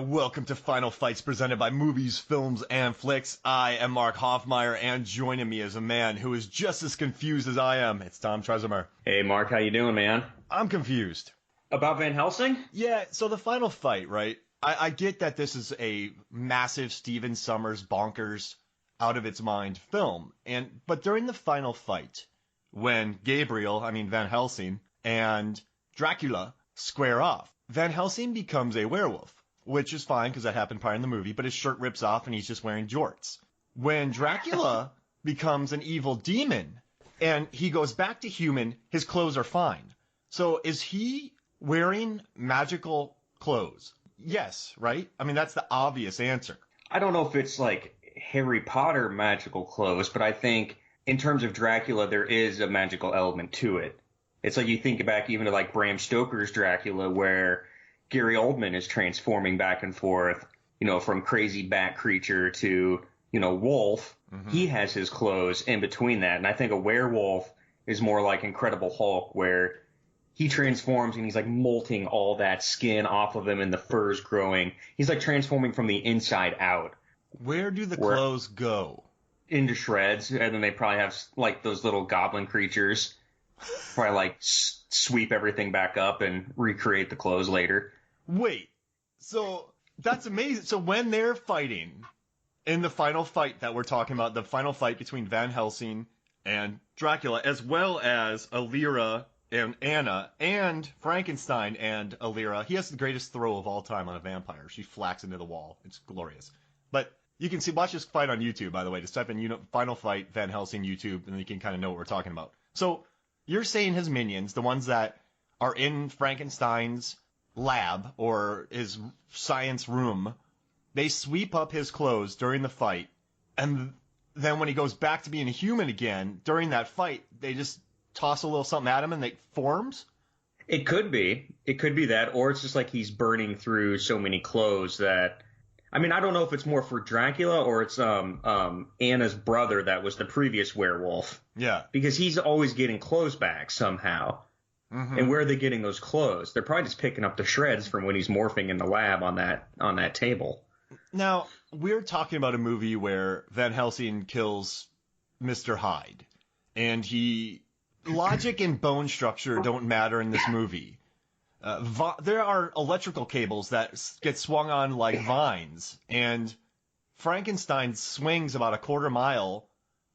and welcome to Final Fights presented by Movies, Films, and Flicks. I am Mark Hoffmeyer, and joining me is a man who is just as confused as I am. It's Tom Trezemer. Hey, Mark, how you doing, man? I'm confused. About Van Helsing? Yeah, so the final fight, right? I get that this is a massive Stephen Sommers bonkers, out-of-its-mind film, but during the final fight, when Van Helsing, and Dracula square off, Van Helsing becomes a werewolf, which is fine because that happened prior in the movie, but his shirt rips off and he's just wearing jorts. When Dracula becomes an evil demon and he goes back to human, his clothes are fine. So is he wearing magical clothes? Yes, right? I mean, that's the obvious answer. I don't know if it's like Harry Potter magical clothes, but I think in terms of Dracula, there is a magical element to it. It's like you think back even to like Bram Stoker's Dracula, where Gary Oldman is transforming back and forth, from crazy bat creature to, wolf. Mm-hmm. He has his clothes in between that. And I think a werewolf is more like Incredible Hulk, where he transforms and he's like molting all that skin off of him and the fur's growing. He's like transforming from the inside out. Where do the clothes go? Into shreds. And then they probably have like those little goblin creatures. Probably like sweep everything back up and recreate the clothes later. Wait, so that's amazing. So when they're fighting in the final fight that we're talking about, the final fight between Van Helsing and Dracula, as well as Alira and Anna and Frankenstein and Alira, he has the greatest throw of all time on a vampire. She flacks into the wall. It's glorious. But you can watch this fight on YouTube, by the way. Just type in final fight Van Helsing YouTube, and you can kind of know what we're talking about. So you're saying his minions, the ones that are in Frankenstein's lab or his science room, they sweep up his clothes during the fight, and then when he goes back to being a human again, during that fight, they just toss a little something at him and it forms? It could be. It could be that, or it's just like he's burning through so many clothes that... I mean, I don't know if it's more for Dracula or it's Anna's brother that was the previous werewolf. Yeah. Because he's always getting clothes back somehow. Mm-hmm. And where are they getting those clothes? They're probably just picking up the shreds from when he's morphing in the lab on that table. Now, we're talking about a movie where Van Helsing kills Mr. Hyde. And logic and bone structure don't matter in this movie. There are electrical cables that get swung on like vines, and Frankenstein swings about a quarter mile,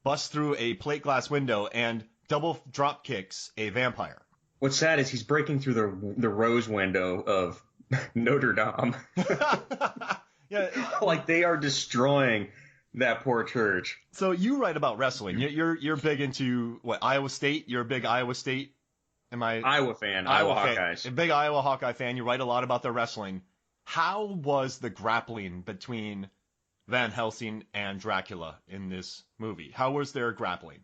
busts through a plate glass window, and double drop kicks a vampire. What's sad is he's breaking through the rose window of Notre Dame. Yeah, like they are destroying that poor church. So you write about wrestling. You're big into what, Iowa State? You're a big Iowa State. Iowa fan, Iowa Hawkeyes. A big Iowa Hawkeye fan. You write a lot about their wrestling. How was the grappling between Van Helsing and Dracula in this movie? How was their grappling?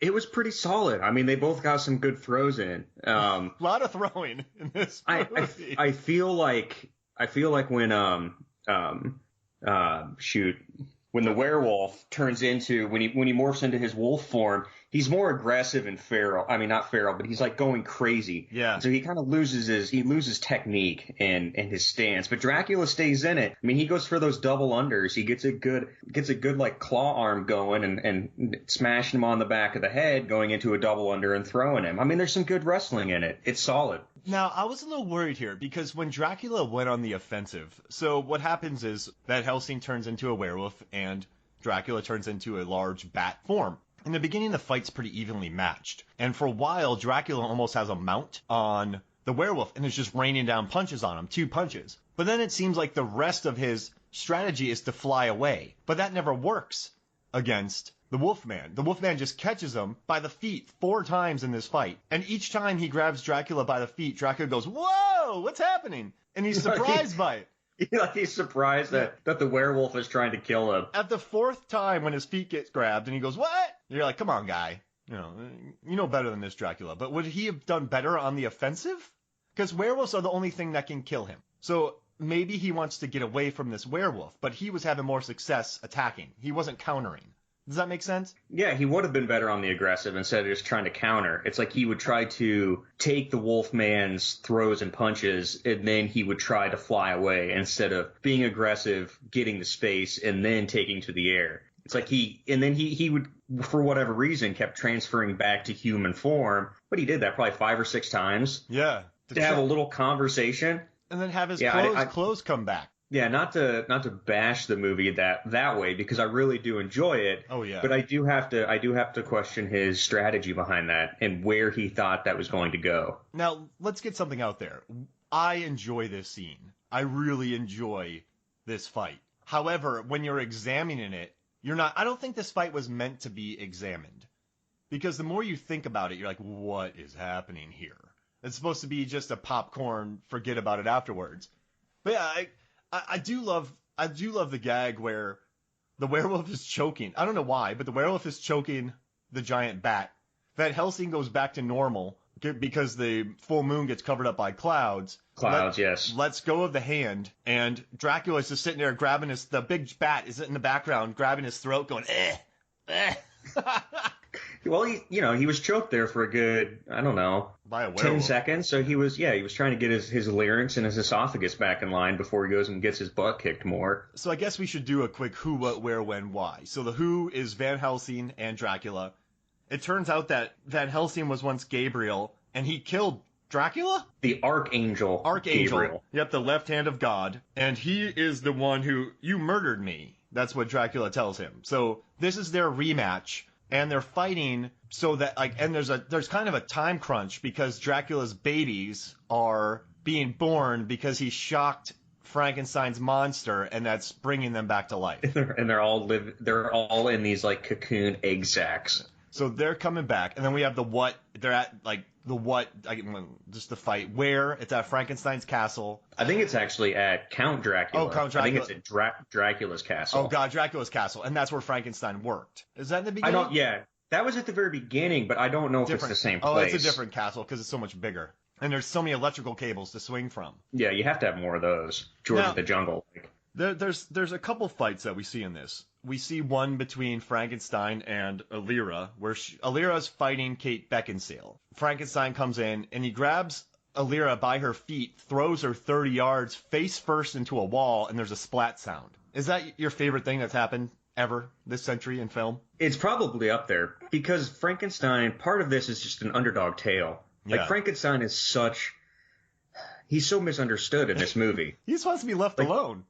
It was pretty solid. I mean, they both got some good throws in. A lot of throwing in this movie. I feel like when when the werewolf turns into when he morphs into his wolf form, he's more aggressive and feral. I mean, not feral, but he's like going crazy. Yeah. So he kind of loses technique and his stance. But Dracula stays in it. I mean, he goes for those double unders. He gets a good like claw arm going and smashing him on the back of the head, going into a double under and throwing him. I mean, there's some good wrestling in it. It's solid. Now, I was a little worried here because when Dracula went on the offensive, so what happens is that Helsing turns into a werewolf and Dracula turns into a large bat form. In the beginning, the fight's pretty evenly matched. And for a while, Dracula almost has a mount on the werewolf and is just raining down punches on him, 2 punches. But then it seems like the rest of his strategy is to fly away. But that never works against the Wolfman. The Wolfman just catches him by the feet 4 times in this fight. And each time he grabs Dracula by the feet, Dracula goes, "Whoa, what's happening?" And he's surprised by it. He's surprised that the werewolf is trying to kill him. At the 4th time when his feet get grabbed and he goes, "What?" And you're like, come on, guy. You know better than this, Dracula. But would he have done better on the offensive? Because werewolves are the only thing that can kill him. So maybe he wants to get away from this werewolf, but he was having more success attacking. He wasn't countering. Does that make sense? Yeah, he would have been better on the aggressive instead of just trying to counter. It's like he would try to take the Wolfman's throws and punches, and then he would try to fly away instead of being aggressive, getting the space, and then taking to the air. It's like he would, for whatever reason, kept transferring back to human form, but he did that probably 5 or 6 times. Yeah. To have a little conversation. And then have his clothes come back. Yeah, not to bash the movie that way, because I really do enjoy it. Oh yeah. But I do have to question his strategy behind that and where he thought that was going to go. Now, let's get something out there. I enjoy this scene. I really enjoy this fight. However, when you're examining it, I don't think this fight was meant to be examined. Because the more you think about it, you're like, what is happening here? It's supposed to be just a popcorn, forget about it afterwards. But yeah, I do love the gag where the werewolf is choking. I don't know why, but the werewolf is choking the giant bat. Van Helsing goes back to normal because the full moon gets covered up by clouds. Yes. Lets go of the hand, and Dracula is just sitting there grabbing the big bat is in the background, grabbing his throat, going, eh. Well, he was choked there for a good, I don't know, by a werewolf. 10 seconds. So he was trying to get his larynx and his esophagus back in line before he goes and gets his butt kicked more. So I guess we should do a quick who, what, where, when, why. So the who is Van Helsing and Dracula. It turns out that Van Helsing was once Gabriel, and he killed Dracula? The Archangel. Gabriel. Yep, the left hand of God. And he is the one who, you murdered me. That's what Dracula tells him. So this is their rematch. And they're fighting so that, and there's kind of a time crunch because Dracula's babies are being born because he shocked Frankenstein's monster, and that's bringing them back to life. And they're all in these like cocoon egg sacs. So they're coming back, and then we have the what. They're at just the fight where it's at Frankenstein's castle. I think it's actually at Count Dracula. Oh, Count Dracula. I think it's at Dracula's castle. Oh God, Dracula's castle, and that's where Frankenstein worked. Is that in the beginning? Yeah, that was at the very beginning, but I don't know if it's the same place. Oh, it's a different castle because it's so much bigger, and there's so many electrical cables to swing from. Yeah, you have to have more of those. George of the Jungle. There's a couple fights that we see in this. We see one between Frankenstein and Alira, where Alira's fighting Kate Beckinsale. Frankenstein comes in, and he grabs Alira by her feet, throws her 30 yards face first into a wall, and there's a splat sound. Is that your favorite thing that's happened ever this century in film? It's probably up there, because Frankenstein, part of this is just an underdog tale. Yeah. Like, Frankenstein is he's so misunderstood in this movie. He just wants to be left alone.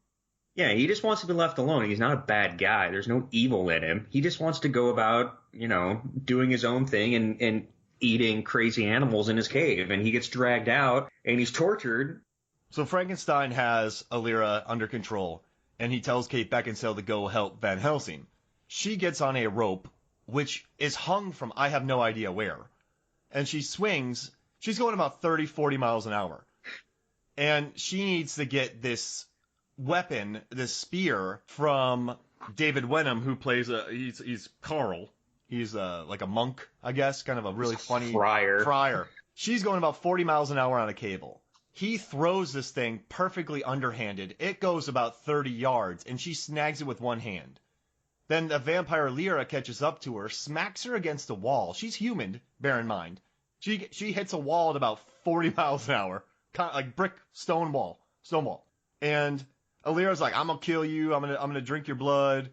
Yeah, he just wants to be left alone. He's not a bad guy. There's no evil in him. He just wants to go about, doing his own thing and eating crazy animals in his cave. And he gets dragged out and he's tortured. So Frankenstein has Alira under control, and he tells Kate Beckinsale to go help Van Helsing. She gets on a rope, which is hung from I have no idea where. And she swings. She's going about 30, 40 miles an hour. And she needs to get this weapon, this spear, from David Wenham, who plays he's Carl. He's like a monk, I guess, kind of a really funny friar. She's going about 40 miles an hour on a cable. He throws this thing perfectly underhanded. It goes about 30 yards, and she snags it with one hand. Then the vampire Lyra catches up to her, smacks her against a wall. She's human, bear in mind. She hits a wall at about 40 miles an hour, kind of like brick, stone wall. And Alira's like, I'm gonna kill you. I'm gonna drink your blood.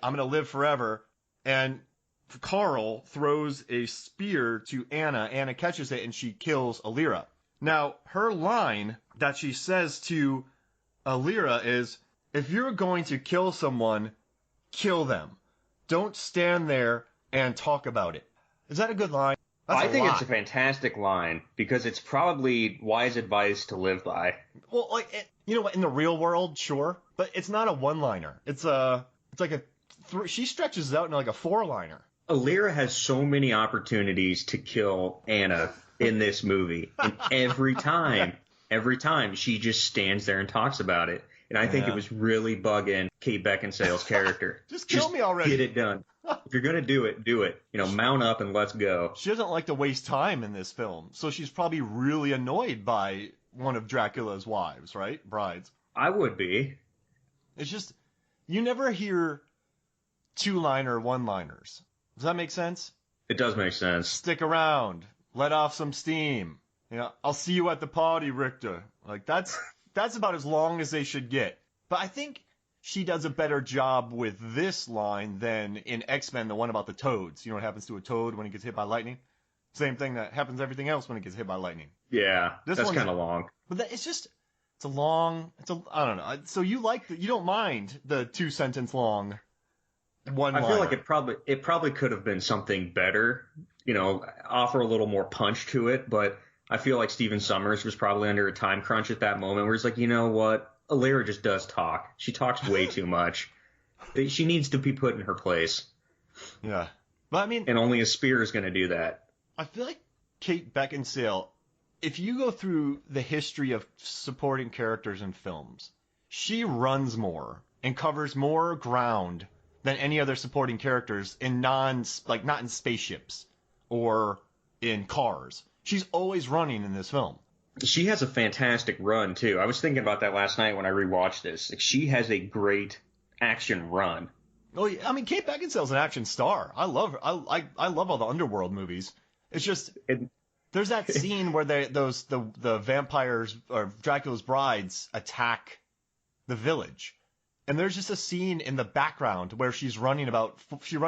I'm gonna live forever. And Carl throws a spear to Anna. Anna catches it and she kills Alira. Now, her line that she says to Alira is, if you're going to kill someone, kill them. Don't stand there and talk about it. Is that a good line? I think it's a fantastic line because it's probably wise advice to live by. Well, you know what? In the real world, sure, but it's not a one-liner. It's like she stretches it out into like a 4-liner. Alira has so many opportunities to kill Anna in this movie, and every time she just stands there and talks about it. And I think it was really bugging Kate Beckinsale's character. Just kill me already. Get it done. If you're going to do it, do it. Mount up and let's go. She doesn't like to waste time in this film, so she's probably really annoyed by one of Dracula's wives, right? Brides. I would be. It's just, you never hear two-liner one-liners. Does that make sense? It does make sense. Stick around. Let off some steam. I'll see you at the party, Richter. Like, that's about as long as they should get. But I think she does a better job with this line than in X-Men, the one about the toads. You know what happens to a toad when it gets hit by lightning? Same thing that happens to everything else when it gets hit by lightning. Yeah, that's kind of long. But it's a long, I don't know. So you don't mind the 2-sentence long one liner. I feel like it probably could have been something better, offer a little more punch to it, but I feel like Stephen Sommers was probably under a time crunch at that moment where he's like, you know what? Alyra just does talk. She talks way too much. She needs to be put in her place. Yeah. But I mean, and only a spear is going to do that. I feel like Kate Beckinsale, if you go through the history of supporting characters in films, she runs more and covers more ground than any other supporting characters in not in spaceships or in cars. She's always running in this film. She has a fantastic run, too. I was thinking about that last night when I rewatched this. She has a great action run. Oh, yeah. I mean, Kate Beckinsale's an action star. I love her. I love all the Underworld movies. It's just there's that scene where the vampires or Dracula's brides attack the village, and there's just a scene in the background where she runs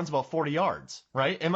about 40 yards. Right? I'm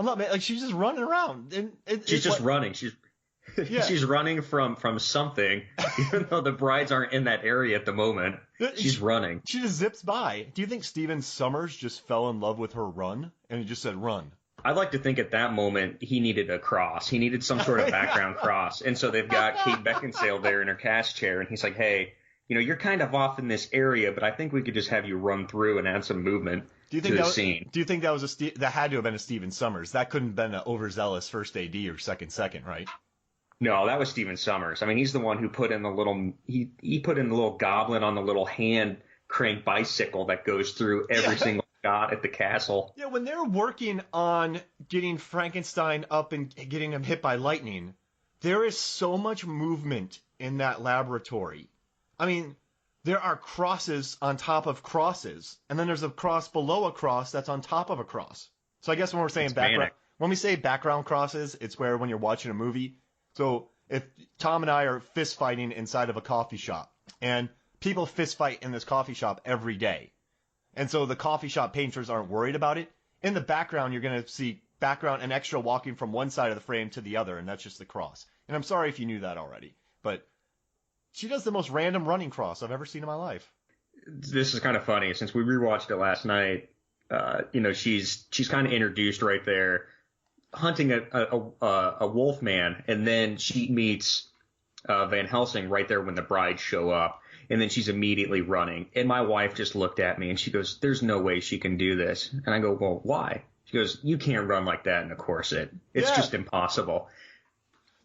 not like she's just running around and she's just running. She's running from something, even though the brides aren't in that area at the moment. She's running. She just zips by. Do you think Stephen Sommers just fell in love with her run and he just said run? I'd like to think at that moment he needed a cross. He needed some sort of background cross. And so they've got Kate Beckinsale there in her cast chair, and he's like, hey, you're kind of off in this area, but I think we could just have you run through and add some movement to the scene. Do you think that had to have been a Stephen Sommers? That couldn't have been an overzealous first AD or second, right? No, that was Stephen Sommers. I mean, he's the one who put in the little he put in the little goblin on the little hand crank bicycle that goes through every single shot at the castle. Yeah, when they're working on getting Frankenstein up and getting him hit by lightning, there is so much movement in that laboratory. I mean, there are crosses on top of crosses, and then there's a cross below a cross that's on top of a cross. So I guess when we're saying when we say background crosses, it's where when you're watching a movie. So if Tom and I are fist fighting inside of a coffee shop, and people fist fight in this coffee shop every day, and so the coffee shop painters aren't worried about it, in the background you're going to see an extra walking from one side of the frame to the other, and that's just the cross. And I'm sorry if you knew that already, but she does the most random running cross I've ever seen in my life. This is kind of funny. Since we rewatched it last night, she's kind of introduced right there, hunting a wolf man, and then she meets Van Helsing right there when the brides show up, and then she's immediately running. And my wife just looked at me and she goes, "There's no way she can do this." And I go, "Well, why?" She goes, "You can't run like that in a corset. It's just impossible."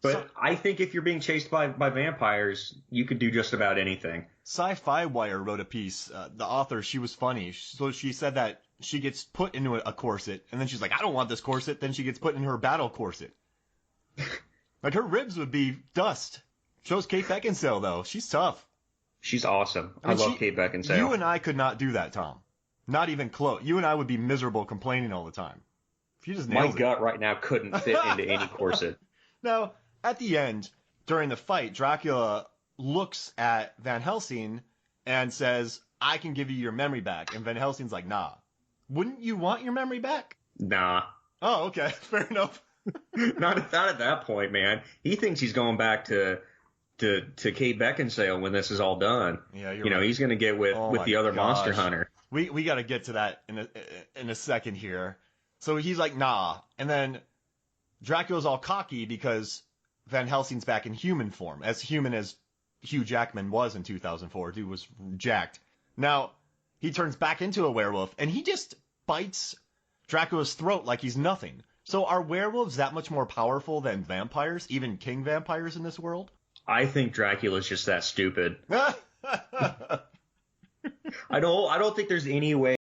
But I think if you're being chased by vampires, you could do just about anything. Sci-Fi Wire wrote a piece. The author, she was funny. So she said that she gets put into a corset, and then she's like, "I don't want this corset." Then she gets put in her battle corset. Like, her ribs would be dust. Shows Kate Beckinsale, though. She's tough. She's awesome. I love Kate Beckinsale. You and I could not do that, Tom. Not even close. You and I would be miserable complaining all the time. She just nails it. My gut right now couldn't fit into any corset. Now, at the end, during the fight, Dracula looks at Van Helsing and says, "I can give you your memory back." And Van Helsing's like, "Nah." Wouldn't you want your memory back? Nah. Oh, okay. Fair enough. Not at that point, man. He thinks he's going back to Kate Beckinsale when this is all done. Yeah, you're right. He's going to get with the other monster hunter. We got to get to that in a second here. So he's like, "Nah." And then Dracula's all cocky because Van Helsing's back in human form, as human as Hugh Jackman was in 2004. Dude was jacked. Now, he turns back into a werewolf, and he just bites Dracula's throat like he's nothing. So are werewolves that much more powerful than vampires, even king vampires in this world? I think Dracula's just that stupid. I don't think there's any way